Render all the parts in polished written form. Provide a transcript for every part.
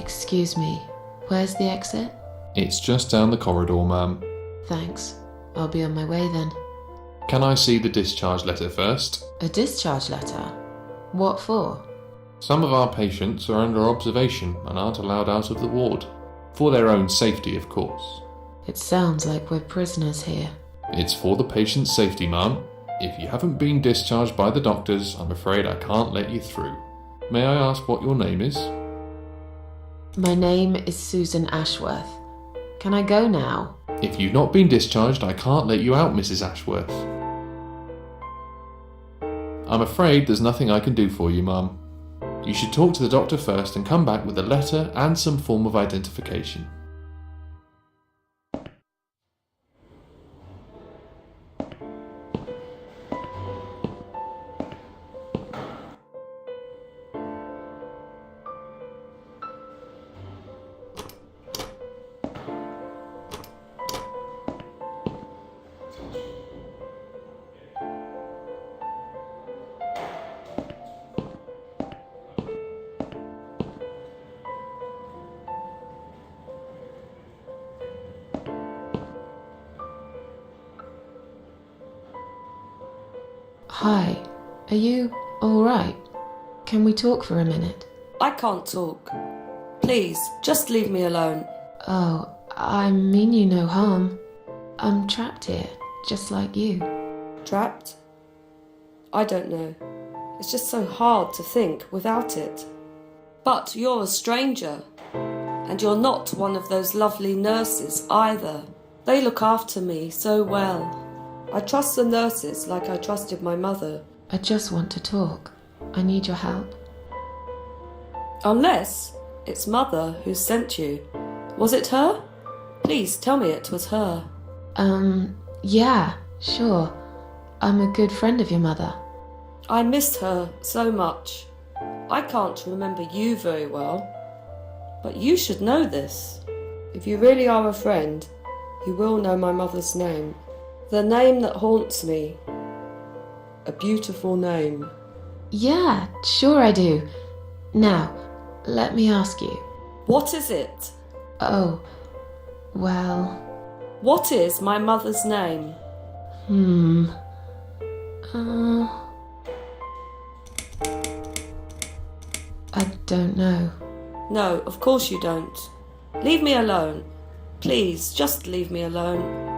Excuse me, where's the exit? It's just down the corridor, ma'am. Thanks. I'll be on my way then. Can I see the discharge letter first? A discharge letter? What for? Some of our patients are under observation and aren't allowed out of the ward. For their own safety, of course. It sounds like we're prisoners here. It's for the patient's safety, ma'am. If you haven't been discharged by the doctors, I'm afraid I can't let you through. May I ask what your name is? My name is Susan Ashworth. Can I go now? If you've not been discharged, I can't let you out, Mrs. Ashworth. I'm afraid there's nothing I can do for you, ma'am. You should talk to the doctor first and come back with a letter and some form of identification. Hi, are you alright? Can we talk for a minute? I can't talk. Please, just leave me alone. Oh, I mean you no harm. I'm trapped here, just like you. Trapped? I don't know. It's just so hard to think without it. But you're a stranger. And you're not one of those lovely nurses either. They look after me so well. I trust the nurses like I trusted my mother. I just want to talk. I need your help. Unless it's Mother who sent you. Was it her? Please tell me it was her. Yeah, sure. I'm a good friend of your mother. I missed her so much. I can't remember you very well. But you should know this. If you really are a friend, you will know my mother's name. The name that haunts me. A beautiful name. Yeah, sure I do. Now, let me ask you. What is it? Oh, well... What is my mother's name? I don't know. No, of course you don't. Leave me alone. Please, just leave me alone.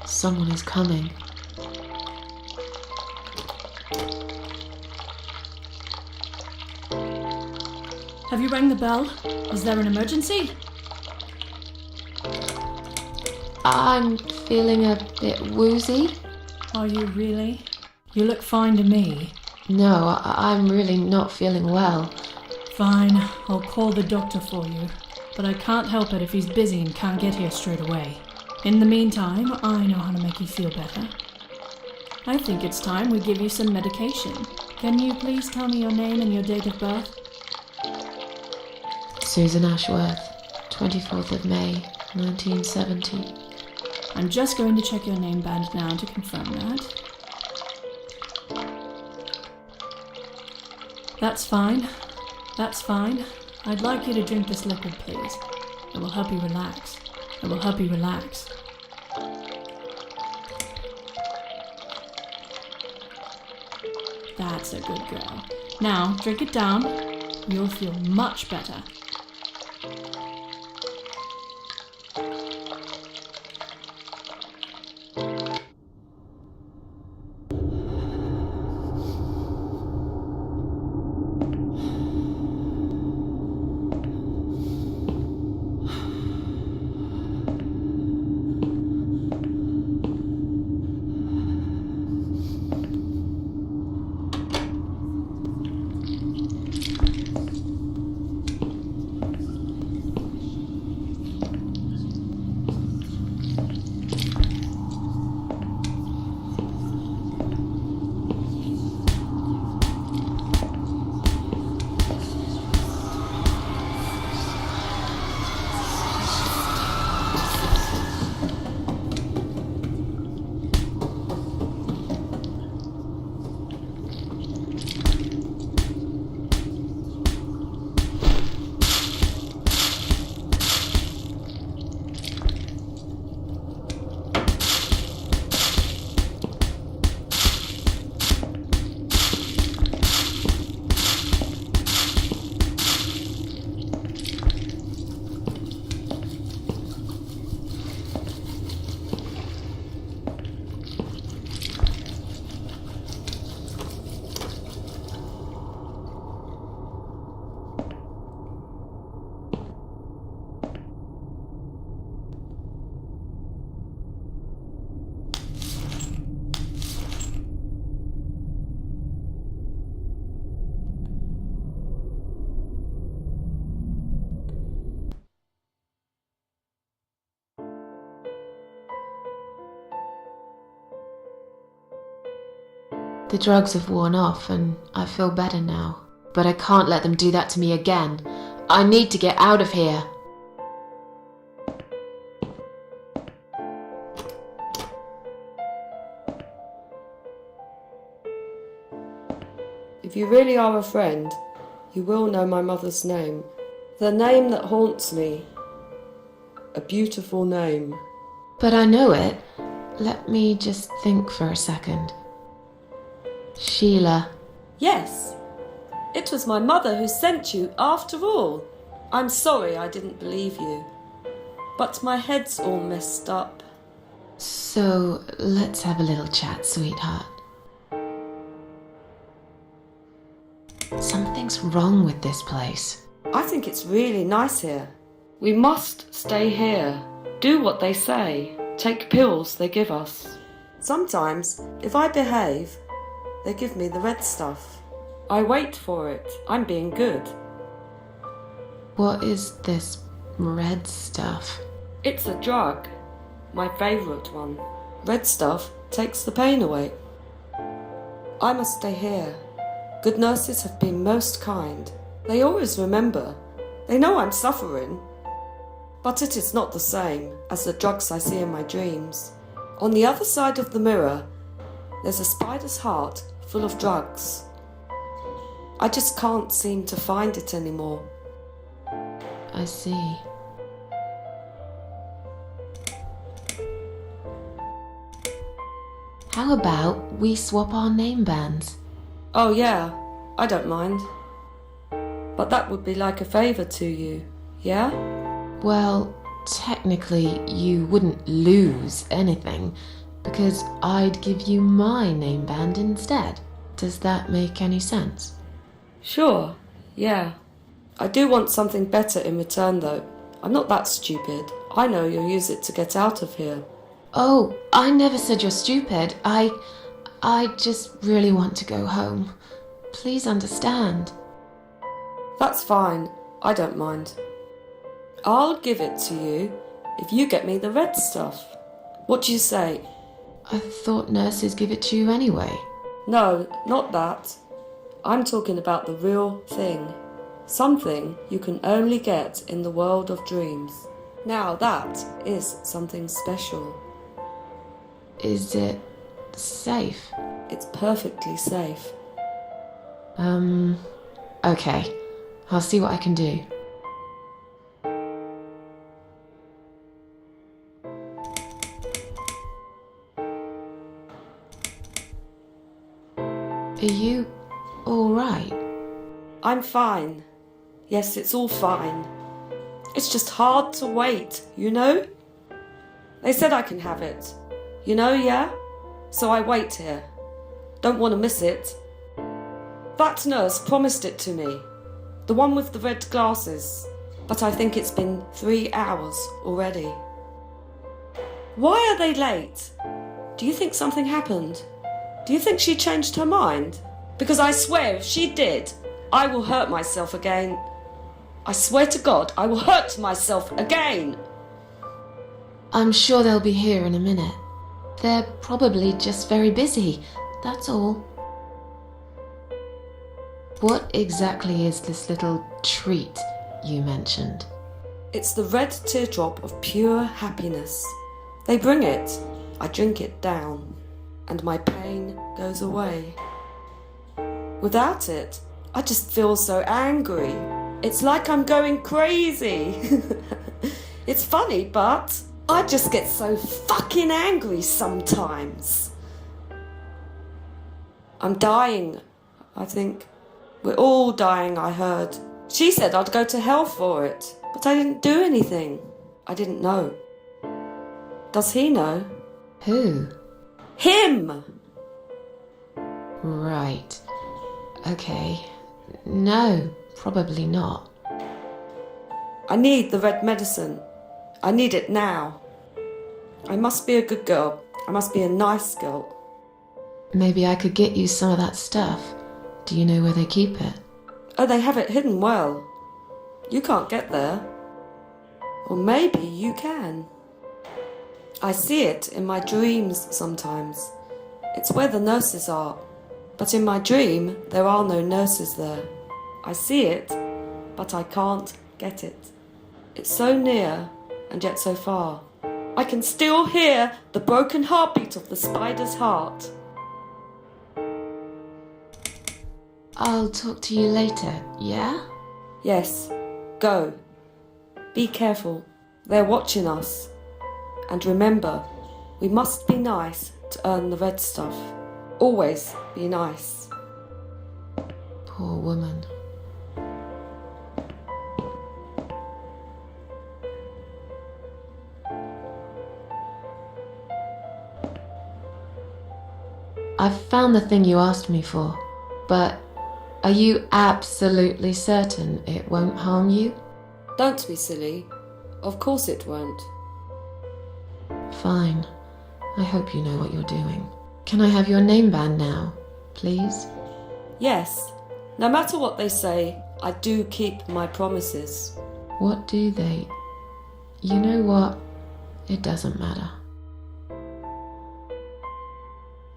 Someone is coming. you rang the bell? Is there an emergency? I'm feeling a bit woozy. Are you really? You look fine to me. No, I'm really not feeling well. Fine, I'll call the doctor for you. But I can't help it if he's busy and can't get here straight away. In the meantime, I know how to make you feel better. I think it's time we give you some medication. Can you please tell me your name and your date of birth? Susan Ashworth, 24th of May, 1970. I'm just going to check your name band now to confirm that. That's fine. That's fine. I'd like you to drink this liquid, please. It will help you relax. It will help you relax. That's a good girl. Now, drink it down. You'll feel much better. The drugs have worn off and I feel better now. But I can't let them do that to me again. I need to get out of here. If you really are a friend, you will know my mother's name. The name that haunts me. A beautiful name. But I know it. Let me just think for a second. Sheila. Yes, it was my mother who sent you after all. I'm sorry I didn't believe you. But my head's all messed up. So, let's have a little chat, sweetheart. Something's wrong with this place. I think it's really nice here. We must stay here. Do what they say. Take pills they give us. Sometimes, if I behave, they give me the red stuff. I wait for it. I'm being good. What is this red stuff? It's a drug. My favourite one. Red stuff takes the pain away. I must stay here. Good nurses have been most kind. They always remember. They know I'm suffering. But it is not the same as the drugs I see in my dreams. On the other side of the mirror, there's a spider's heart full of drugs. I just can't seem to find it anymore. I see. How about we swap our name bands? Oh yeah, I don't mind. But that would be like a favour to you, yeah? Well, technically you wouldn't lose anything, because I'd give you my name band instead. Does that make any sense? Sure, yeah. I do want something better in return, though. I'm not that stupid. I know you'll use it to get out of here. Oh, I never said you're stupid. I just really want to go home. Please understand. That's fine. I don't mind. I'll give it to you if you get me the red stuff. What do you say? I thought nurses give it to you anyway. No, not that. I'm talking about the real thing. Something you can only get in the world of dreams. Now that is something special. Is it safe? It's perfectly safe. Okay. I'll see what I can do. Are you all right? I'm fine. Yes, it's all fine. It's just hard to wait, you know? They said I can have it. You know, yeah? So I wait here. Don't want to miss it. That nurse promised it to me. The one with the red glasses. But I think it's been 3 hours already. Why are they late? Do you think something happened? Do you think she changed her mind? Because I swear if she did, I will hurt myself again. I swear to God, I will hurt myself again. I'm sure they'll be here in a minute. They're probably just very busy, that's all. What exactly is this little treat you mentioned? It's the red teardrop of pure happiness. They bring it, I drink it down, and my pain goes away. Without it, I just feel so angry. It's like I'm going crazy. It's funny, but I just get so fucking angry sometimes. I'm dying, I think. We're all dying, I heard. She said I'd go to hell for it, but I didn't do anything. I didn't know. Does he know? Who? Him! Right. Okay. No, probably not. I need the red medicine. I need it now. I must be a good girl. I must be a nice girl. Maybe I could get you some of that stuff. Do you know where they keep it? Oh, they have it hidden well. You can't get there. Or maybe you can. I see it in my dreams sometimes. It's where the nurses are. But in my dream, there are no nurses there. I see it, but I can't get it. It's so near and yet so far. I can still hear the broken heartbeat of the spider's heart. I'll talk to you later, yeah? Yes, go. Be careful. They're watching us. And remember, we must be nice to earn the red stuff. Always be nice. Poor woman. I've found the thing you asked me for, but are you absolutely certain it won't harm you? Don't be silly. Of course it won't. Fine. I hope you know what you're doing. Can I have your name band now, please? Yes, no matter what they say, I do keep my promises. What do they? You know what? It doesn't matter.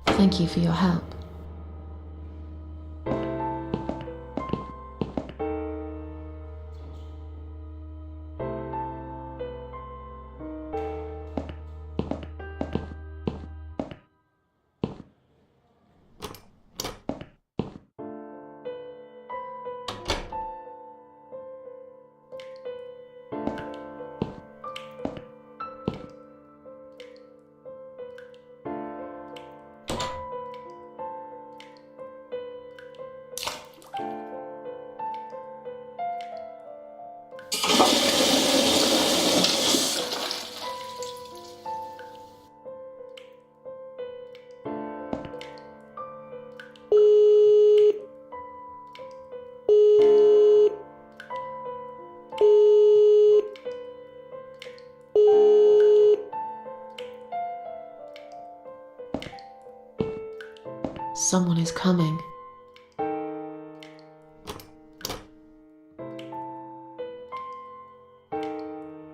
Thank you for your help. Someone is coming.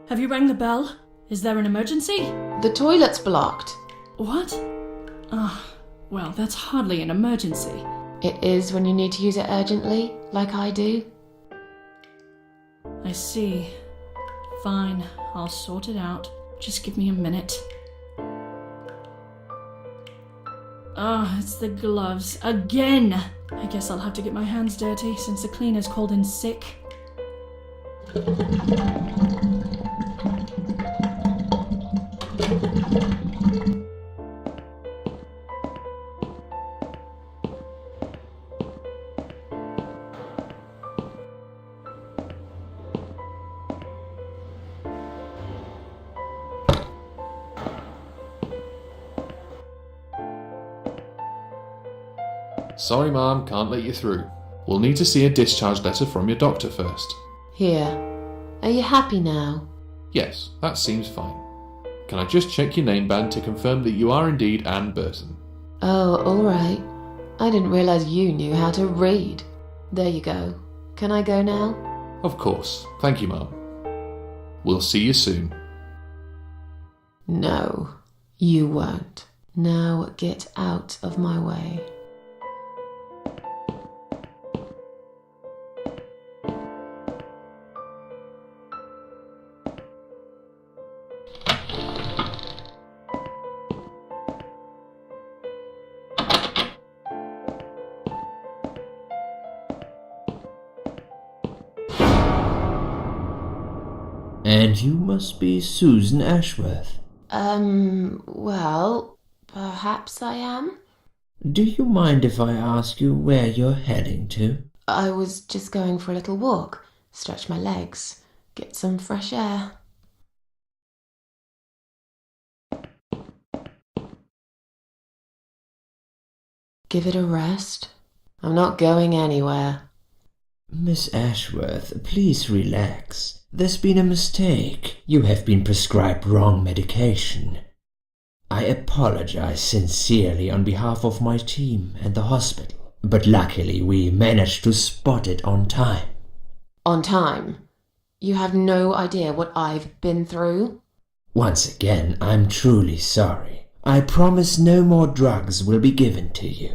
Have you rang the bell? Is there an emergency? The toilet's blocked. What? Well, that's hardly an emergency. It is when you need to use it urgently, like I do. I see. Fine, I'll sort it out. Just give me a minute. It's the gloves. Again! I guess I'll have to get my hands dirty since the cleaner's called in sick. Sorry, Ma'am, can't let you through. We'll need to see a discharge letter from your doctor first. Here. Are you happy now? Yes, that seems fine. Can I just check your name band to confirm that you are indeed Anne Burton? Oh, alright. I didn't realise you knew how to read. There you go. Can I go now? Of course. Thank you, Ma'am. We'll see you soon. No, you won't. Now get out of my way. And you must be Susan Ashworth. Well, perhaps I am. Do you mind if I ask you where you're heading to? I was just going for a little walk, stretch my legs, get some fresh air. Give it a rest. I'm not going anywhere. Miss Ashworth, please relax. There's been a mistake. You have been prescribed wrong medication. I apologize sincerely on behalf of my team and the hospital, but luckily we managed to spot it on time. On time? You have no idea what I've been through? Once again, I'm truly sorry. I promise no more drugs will be given to you.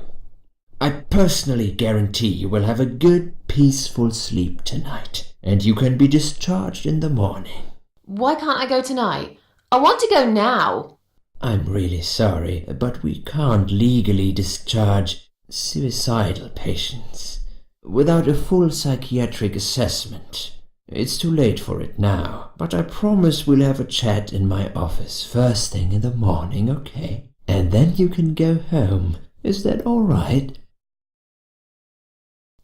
I personally guarantee you will have a good, peaceful sleep tonight, and you can be discharged in the morning. Why can't I go tonight? I want to go now. I'm really sorry, but we can't legally discharge suicidal patients without a full psychiatric assessment. It's too late for it now, but I promise we'll have a chat in my office first thing in the morning, okay? And then you can go home. Is that all right?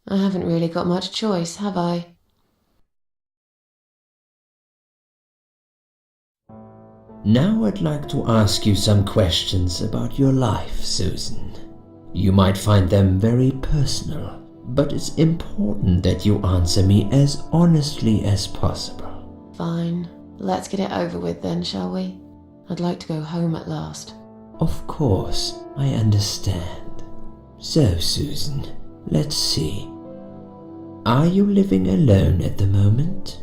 I haven't really got much choice, have I? Now I'd like to ask you some questions about your life, Susan. You might find them very personal, but it's important that you answer me as honestly as possible. Fine. Let's get it over with then, shall we? I'd like to go home at last. Of course, I understand. So, Susan, let's see. Are you living alone at the moment?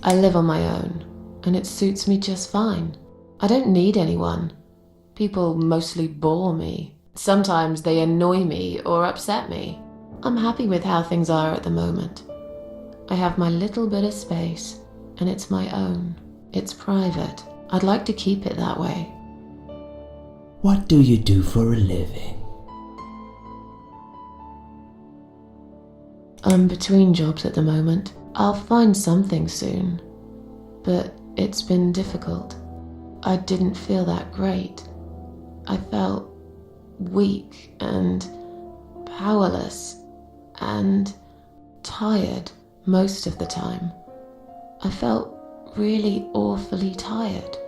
I live on my own, and it suits me just fine. I don't need anyone. People mostly bore me. Sometimes they annoy me or upset me. I'm happy with how things are at the moment. I have my little bit of space, and it's my own. It's private. I'd like to keep it that way. What do you do for a living? I'm between jobs at the moment. I'll find something soon. But it's been difficult. I didn't feel that great. I felt weak and powerless and tired most of the time. I felt really awfully tired.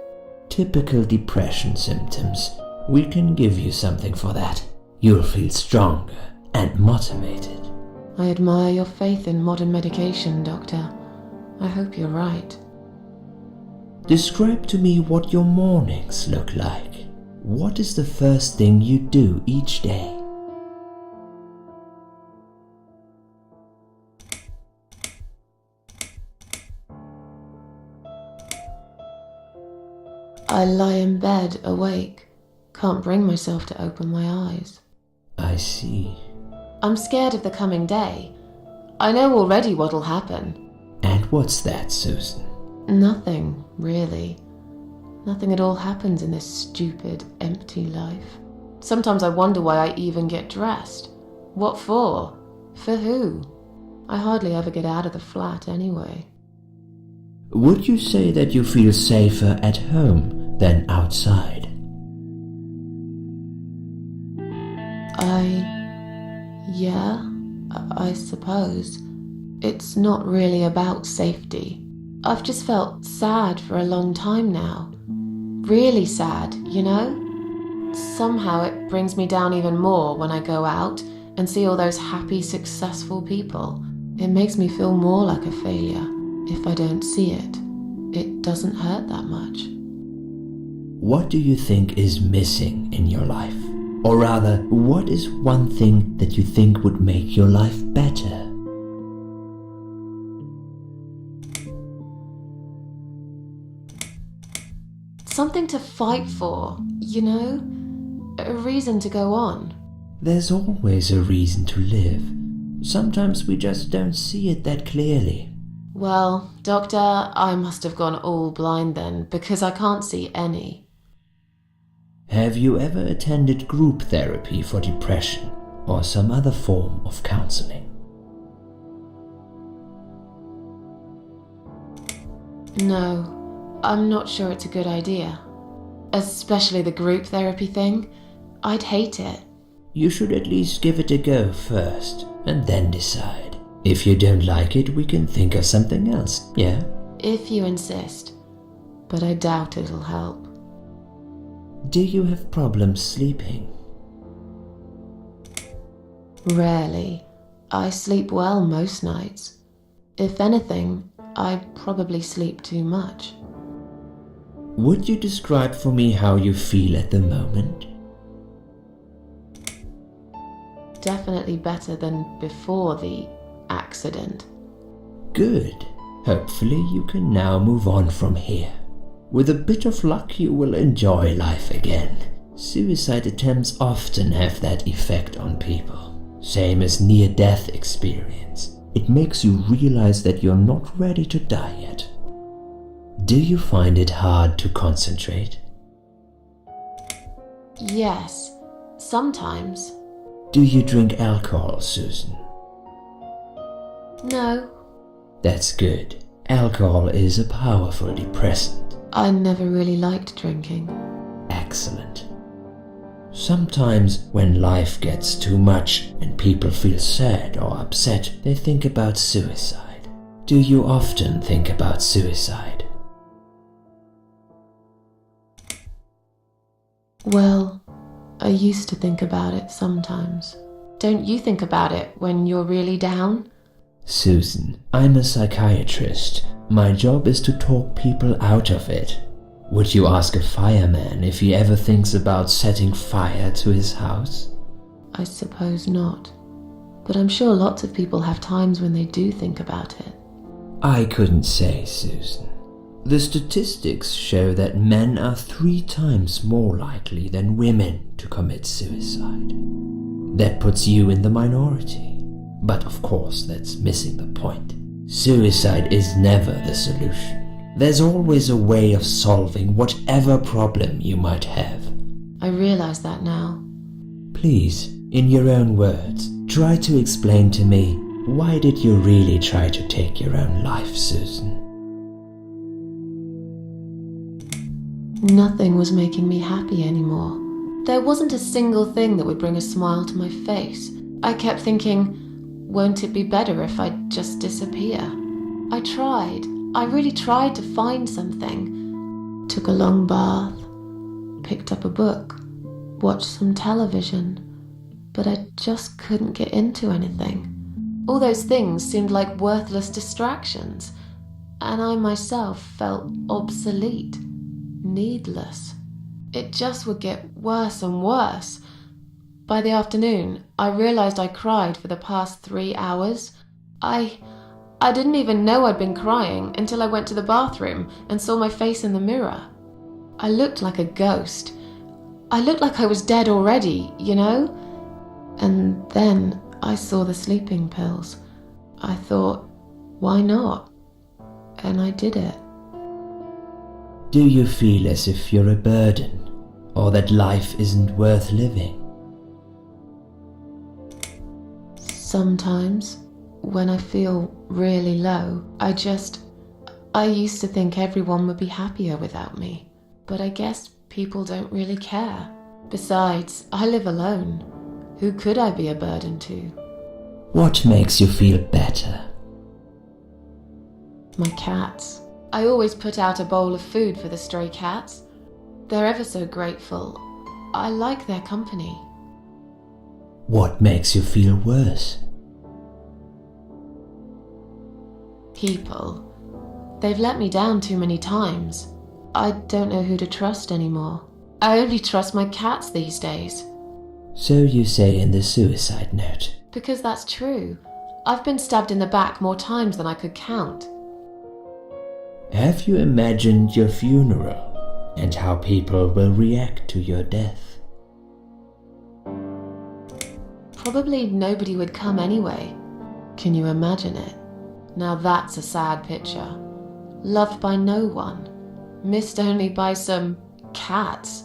Typical depression symptoms. We can give you something for that. You'll feel stronger and motivated. I admire your faith in modern medication, Doctor. I hope you're right. Describe to me what your mornings look like. what is the first thing you do each day? I lie in bed, awake. Can't bring myself to open my eyes. I see. I'm scared of the coming day. I know already what'll happen. And what's that, Susan? Nothing, really. Nothing at all happens in this stupid, empty life. Sometimes I wonder why I even get dressed. What for? For who? I hardly ever get out of the flat anyway. Would you say that you feel safer at home than outside? I suppose. It's not really about safety. I've just felt sad for a long time now. Really sad, you know? Somehow it brings me down even more when I go out and see all those happy, successful people. It makes me feel more like a failure. If I don't see it, it doesn't hurt that much. What do you think is missing in your life? Or rather, what is one thing that you think would make your life better? Something to fight for, you know? A reason to go on. There's always a reason to live. Sometimes we just don't see it that clearly. Well, Doctor, I must have gone all blind then, because I can't see any. Have you ever attended group therapy for depression or some other form of counseling? No, I'm not sure it's a good idea. Especially the group therapy thing. I'd hate it. You should at least give it a go first, and then decide. If you don't like it, we can think of something else, yeah? If you insist. But I doubt it'll help. Do you have problems sleeping? Rarely. I sleep well most nights. If anything, I probably sleep too much. Would you describe for me how you feel at the moment? Definitely better than before the accident. Good. Hopefully you can now move on from here. With a bit of luck you will enjoy life again. Suicide attempts often have that effect on people. Same as near-death experience. It makes you realize that you're not ready to die yet. Do you find it hard to concentrate? Yes, sometimes. Do you drink alcohol, Susan? No, That's good. Alcohol is a powerful depressant. I never really liked drinking. Excellent. Sometimes when life gets too much and people feel sad or upset, they think about suicide. Do you often think about suicide? Well, I used to think about it sometimes. Don't you think about it when you're really down? Susan, I'm a psychiatrist. My job is to talk people out of it. Would you ask a fireman if he ever thinks about setting fire to his house? I suppose not. But I'm sure lots of people have times when they do think about it. I couldn't say, Susan. The statistics show that men are 3 times more likely than women to commit suicide. That puts you in the minority. But of course, that's missing the point. Suicide is never the solution. There's always a way of solving whatever problem you might have. I realize that now. Please, in your own words, try to explain to me, why did you really try to take your own life, Susan? Nothing was making me happy anymore. There wasn't a single thing that would bring a smile to my face. I kept thinking, won't it be better if I just disappear? I tried. I really tried to find something. Took a long bath, picked up a book, watched some television, but I just couldn't get into anything. All those things seemed like worthless distractions, and I myself felt obsolete, needless. it just would get worse and worse. By the afternoon, I realized I cried for the past 3 hours. I didn't even know I'd been crying until I went to the bathroom and saw my face in the mirror. I looked like a ghost. I looked like I was dead already, you know? And then I saw the sleeping pills. I thought, why not? And I did it. Do you feel as if you're a burden, or that life isn't worth living? Sometimes, when I feel really low, I used to think everyone would be happier without me. But I guess people don't really care. Besides, I live alone. Who could I be a burden to? What makes you feel better? My cats. I always put out a bowl of food for the stray cats. They're ever so grateful. I like their company. What makes you feel worse? People. They've let me down too many times. I don't know who to trust anymore. I only trust my cats these days. So you say in the suicide note. Because that's true. I've been stabbed in the back more times than I could count. Have you imagined your funeral and how people will react to your death? Probably nobody would come anyway. Can you imagine it? Now that's a sad picture. Loved by no one. Missed only by some cats.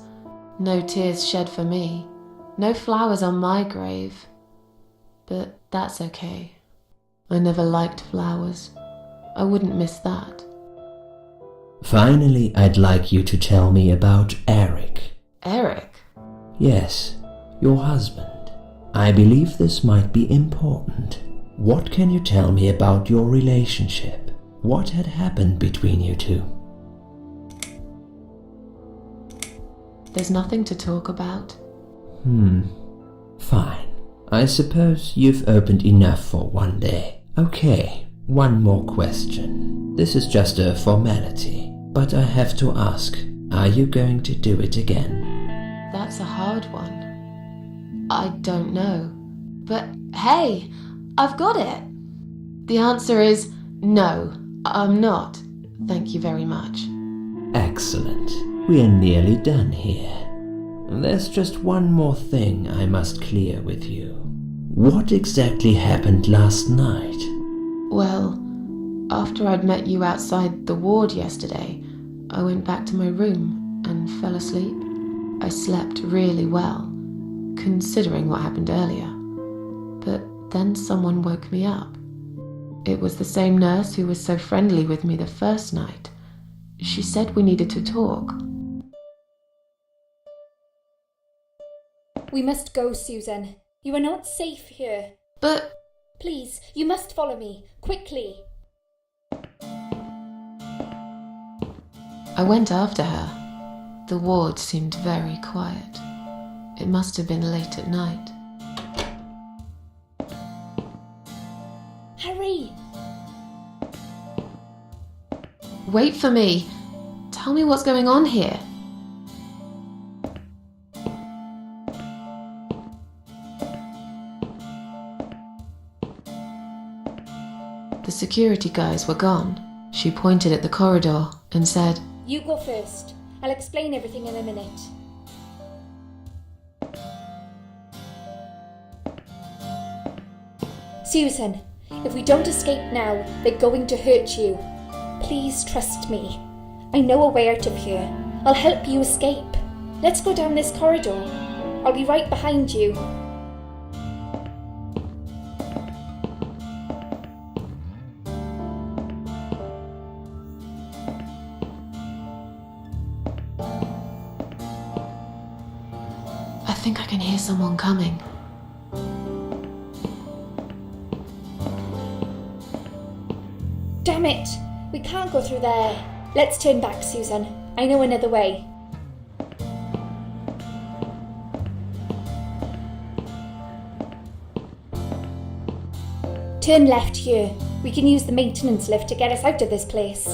No tears shed for me. No flowers on my grave. But that's okay. I never liked flowers. I wouldn't miss that. Finally, I'd like you to tell me about Eric. Eric? Yes, your husband. I believe this might be important. What can you tell me about your relationship? What had happened between you two? There's nothing to talk about. Fine. I suppose you've opened enough for one day. Okay, one more question. This is just a formality, but I have to ask, are you going to do it again? That's a hard one. I don't know. But hey, I've got it. The answer is no, I'm not. Thank you very much. Excellent. We're nearly done here. There's just one more thing I must clear with you. What exactly happened last night? Well, after I'd met you outside the ward yesterday, I went back to my room and fell asleep. I slept really well, considering what happened earlier. But then someone woke me up. It was the same nurse who was so friendly with me the first night. She said we needed to talk. We must go, Susan. You are not safe here. But... Please, you must follow me. Quickly. I went after her. The ward seemed very quiet. It must have been late at night. Hurry! Wait for me. Tell me what's going on here. The security guys were gone. She pointed at the corridor and said, You go first. I'll explain everything in a minute. Susan, if we don't escape now, they're going to hurt you. Please trust me. I know a way out of here. I'll help you escape. Let's go down this corridor. I'll be right behind you. I think I can hear someone coming. Damn it! We can't go through there. Let's turn back, Susan. I know another way. Turn left here. We can use the maintenance lift to get us out of this place.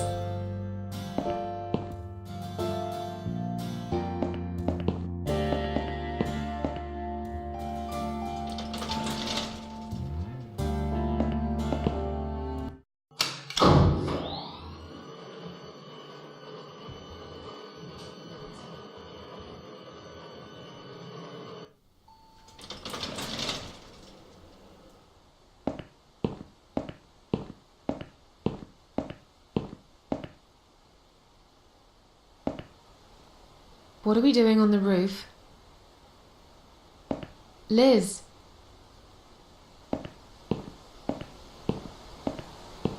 What are we doing on the roof? Liz!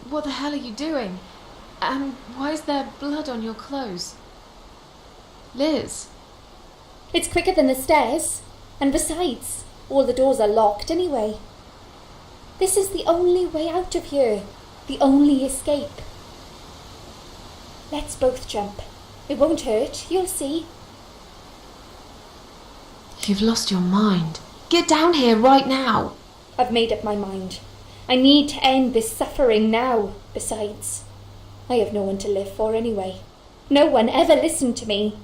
What the hell are you doing? And why is there blood on your clothes? Liz! It's quicker than the stairs. And besides, all the doors are locked anyway. This is the only way out of here. The only escape. Let's both jump. It won't hurt, you'll see. You've lost your mind. Get down here right now. I've made up my mind. I need to end this suffering now. Besides, I have no one to live for anyway. No one ever listened to me.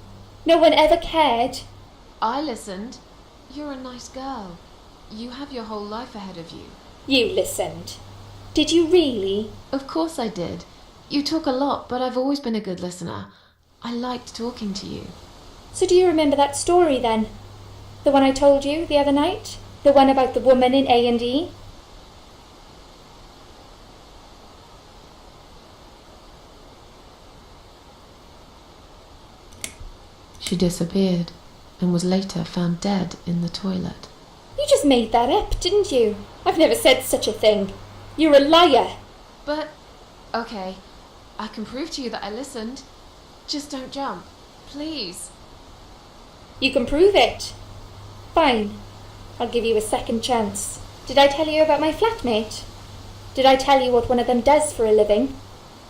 No one ever cared. I listened. You're a nice girl. You have your whole life ahead of you. You listened. Did you really? Of course I did. You talk a lot, but I've always been a good listener. I liked talking to you. So do you remember that story then? The one I told you the other night? The one about the woman in A&E? She disappeared and was later found dead in the toilet. You just made that up, didn't you? I've never said such a thing. You're a liar. But, okay, I can prove to you that I listened. Just don't jump, please. You can prove it. Fine. I'll give you a second chance. Did I tell you about my flatmate? Did I tell you what one of them does for a living?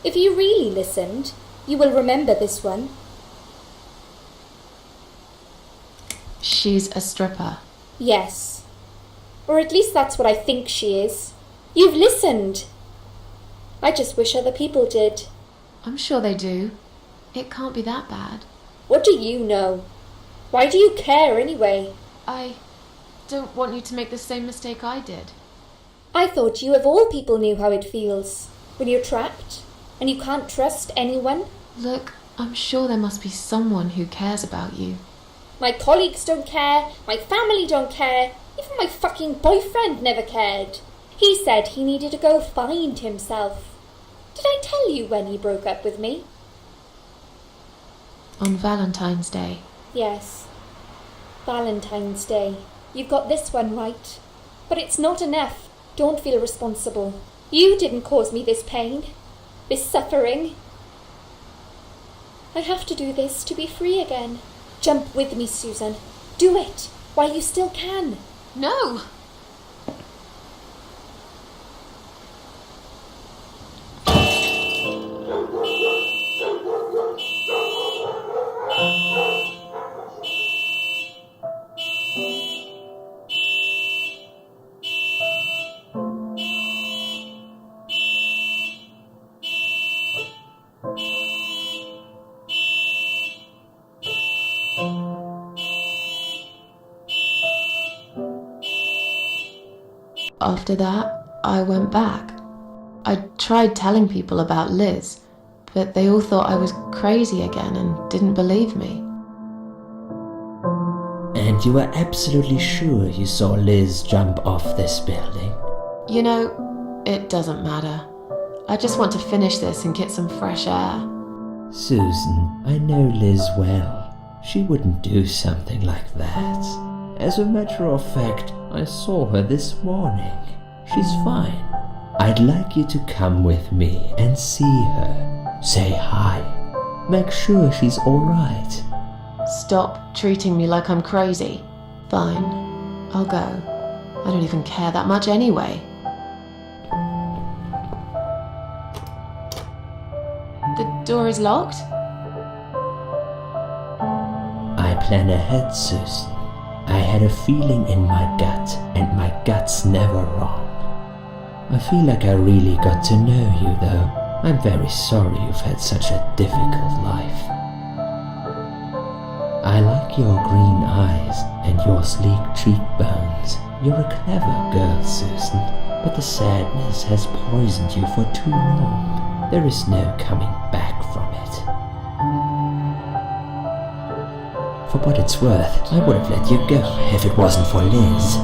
If you really listened, you will remember this one. She's a stripper. Yes. Or at least that's what I think she is. You've listened. I just wish other people did. I'm sure they do. It can't be that bad. What do you know? Why do you care anyway? I don't want you to make the same mistake I did. I thought you of all people knew how it feels. When you're trapped and you can't trust anyone. Look, I'm sure there must be someone who cares about you. My colleagues don't care, my family don't care, even my fucking boyfriend never cared. He said he needed to go find himself. Did I tell you when he broke up with me? On Valentine's Day. Yes. Valentine's Day. You've got this one right. But it's not enough. Don't feel responsible. You didn't cause me this pain, this suffering. I have to do this to be free again. Jump with me, Susan. Do it while you still can. No! After that, I went back. I tried telling people about Liz, but they all thought I was crazy again and didn't believe me. And you were absolutely sure you saw Liz jump off this building? You know, it doesn't matter. I just want to finish this and get some fresh air. Susan, I know Liz well. She wouldn't do something like that. As a matter of fact, I saw her this morning. She's fine. I'd like you to come with me and see her. Say hi. Make sure she's alright. Stop treating me like I'm crazy. Fine, I'll go. I don't even care that much anyway. The door is locked? I plan ahead, Susan. I had a feeling in my gut, and my gut's never wrong. I feel like I really got to know you, though. I'm very sorry you've had such a difficult life. I like your green eyes and your sleek cheekbones. You're a clever girl, Susan, but the sadness has poisoned you for too long. There is no coming back from it. For what it's worth, I would have let you go if it wasn't for Liz.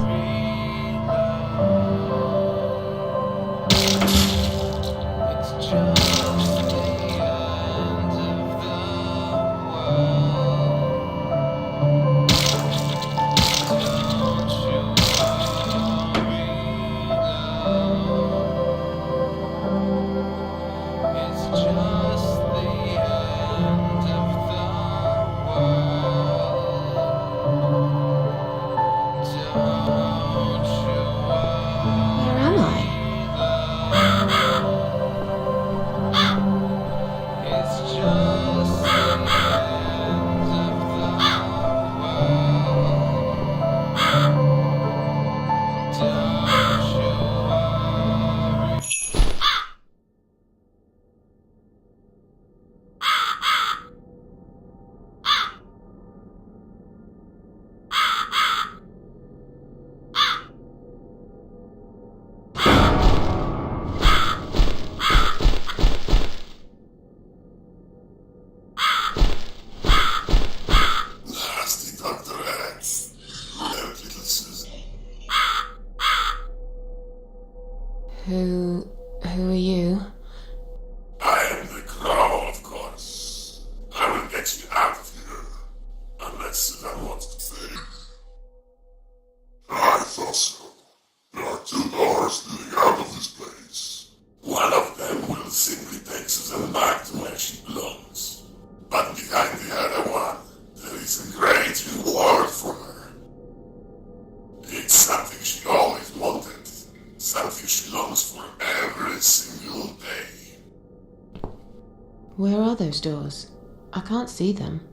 Where are those doors? I can't see them.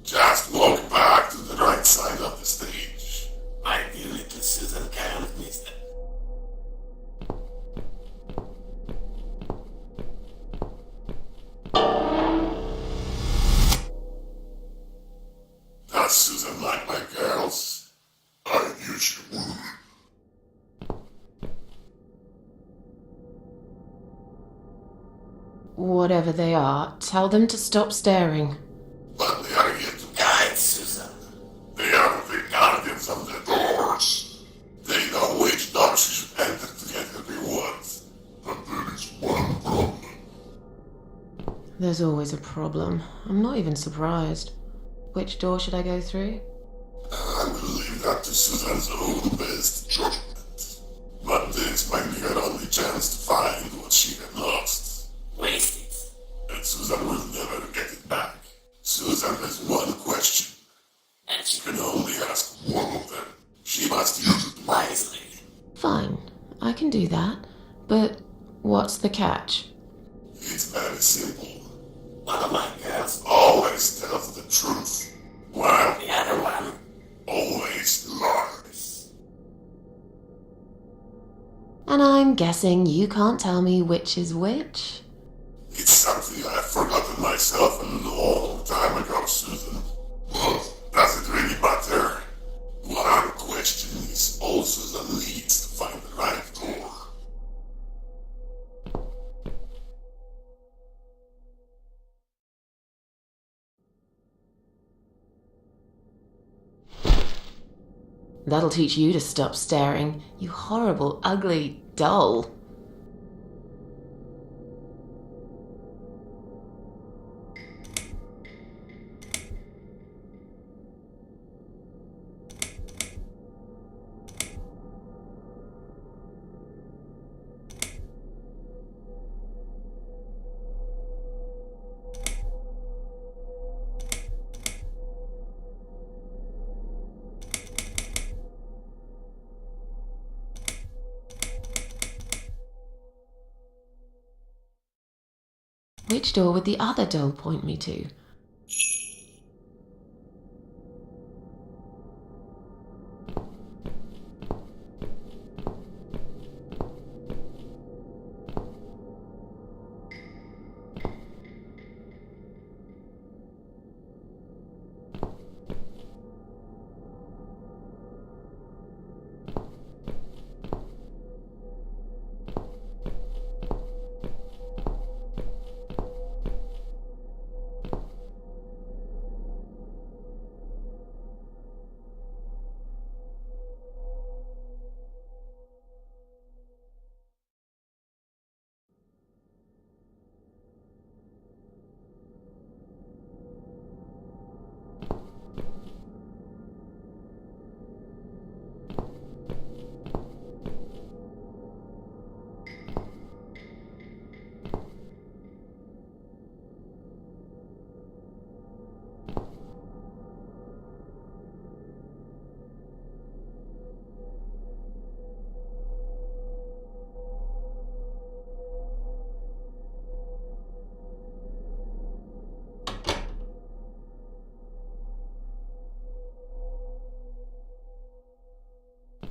Just walk back to the right side of the stage. Ideally, to Susan can't miss them. That's Susan like my girls. I use your wound. Whatever they are, tell them to stop staring. But they are here to guide Susan. They are the guardians of the doors. They know which door she should enter to get her rewards. But there is one problem. There's always a problem. I'm not even surprised. Which door should I go through? I will leave that to Susan's own best judgment. But this might be her only chance to find what she had lost. Waste it. And Susan will never get it back. Susan has one question. And she can only ask one of them. She must use it wisely. Fine, I can do that. But what's the catch? It's very simple. One of my girls always tells the truth, while the other one always lies. And I'm guessing you can't tell me which is which? It's something I've forgotten myself a long time ago, Susan. But does it really matter? One question is all Susan needs to find the right door. That'll teach you to stop staring, you horrible, ugly doll. Which door would the other doll point me to?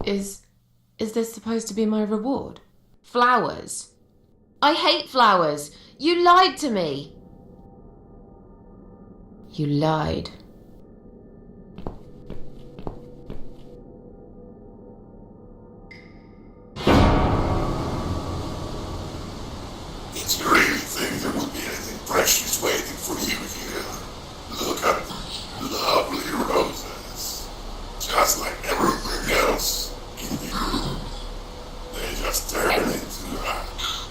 Is this supposed to be my reward? Flowers? I hate flowers! You lied to me! You lied. Did you really think there would be anything precious waiting for you here? Look at the lovely roses. Just like everything else in the room. They just turn into ash.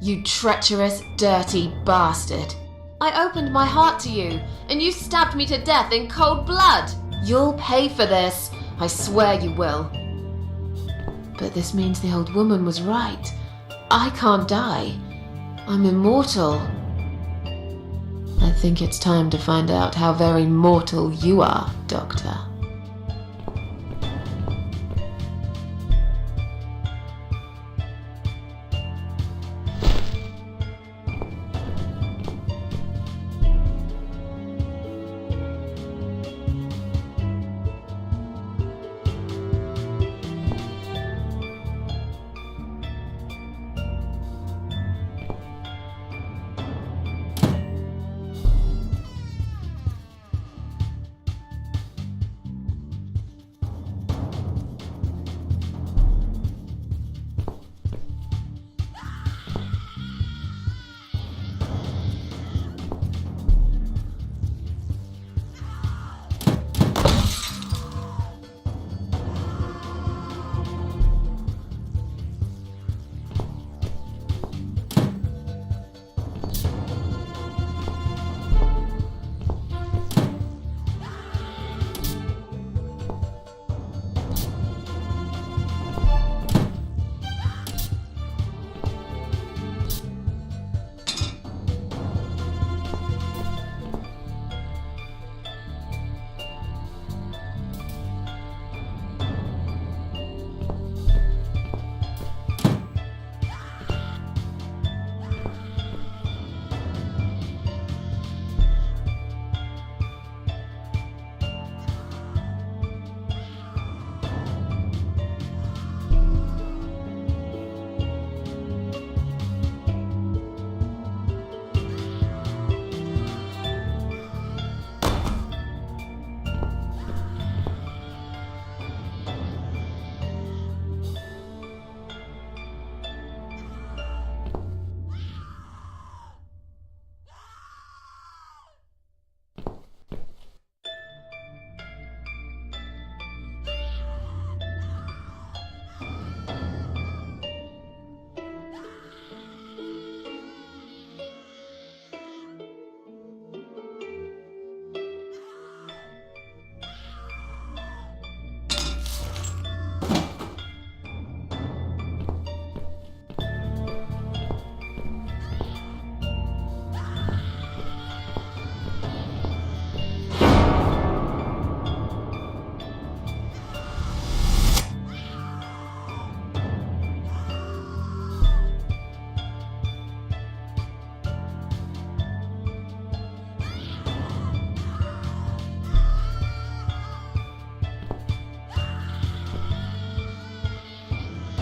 You treacherous, dirty bastard. I opened my heart to you, and you stabbed me to death in cold blood. You'll pay for this. I swear you will. But this means the old woman was right. I can't die. I'm immortal. I think it's time to find out how very mortal you are, Doctor.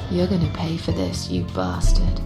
You're gonna pay for this, you bastard.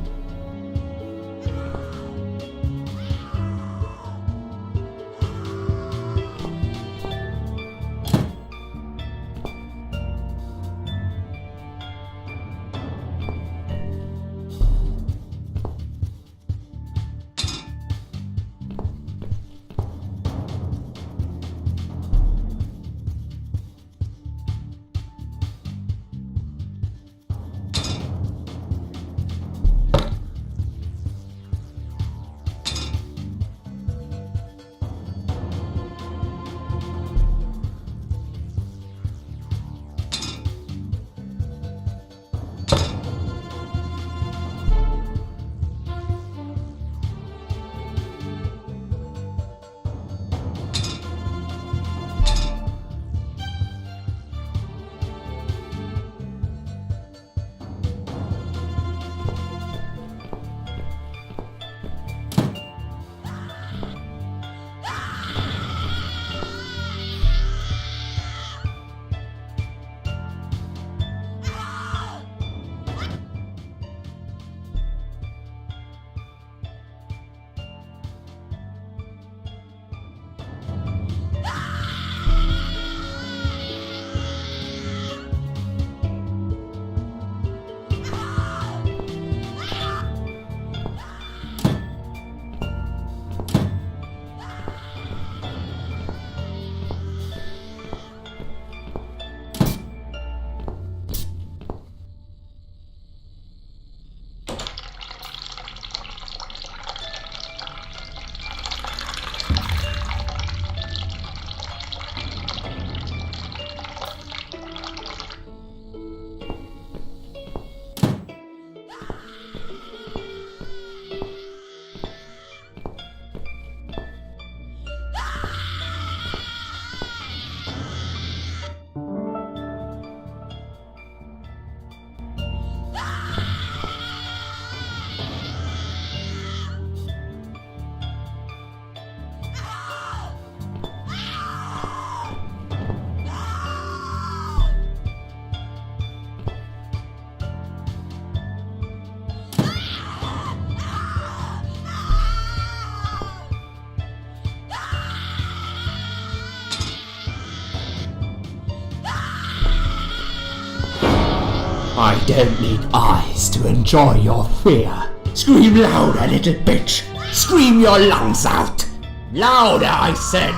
I don't need eyes to enjoy your fear. Scream louder, little bitch! Scream your lungs out! Louder, I said!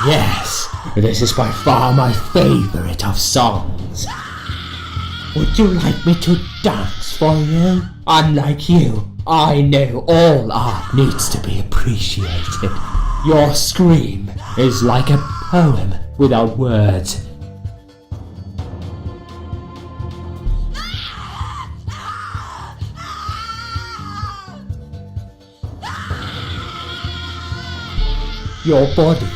Yes, this is by far my favorite of songs. Would you like me to dance for you? Unlike you, I know all art needs to be appreciated. Your scream is like a poem without words. Your body,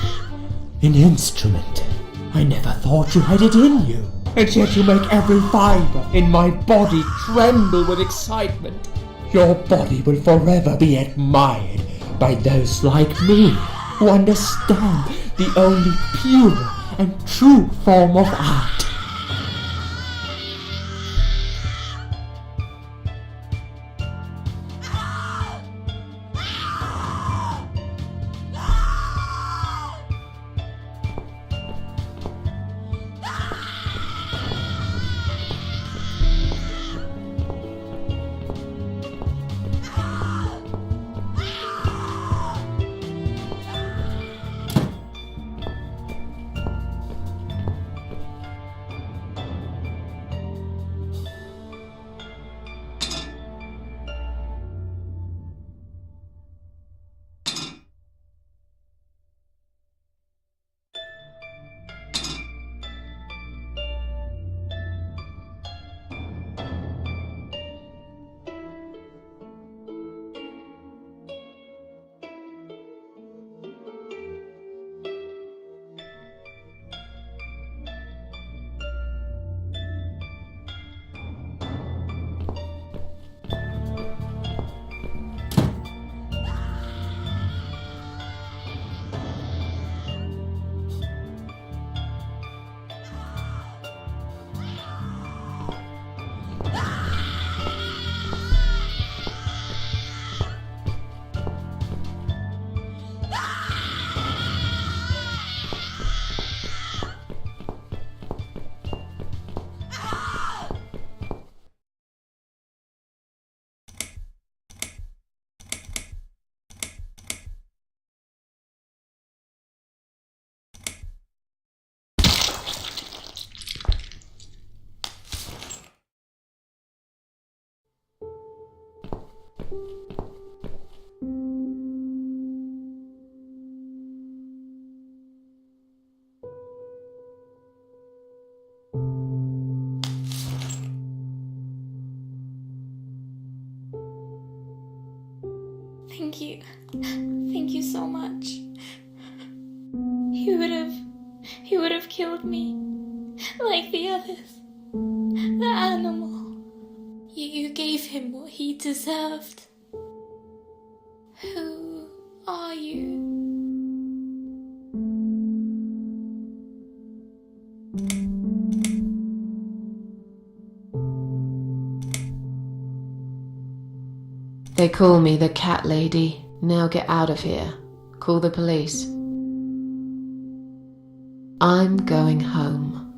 an instrument. I never thought you had it in you, and yet you make every fibre in my body tremble with excitement. Your body will forever be admired by those like me who understand the only pure and true form of art. Thank you. Thank you so much. He would have killed me. Like the others. The animal. You gave him what he deserved. Who are you? They call me the cat lady. Now get out of here. Call the police. I'm going home.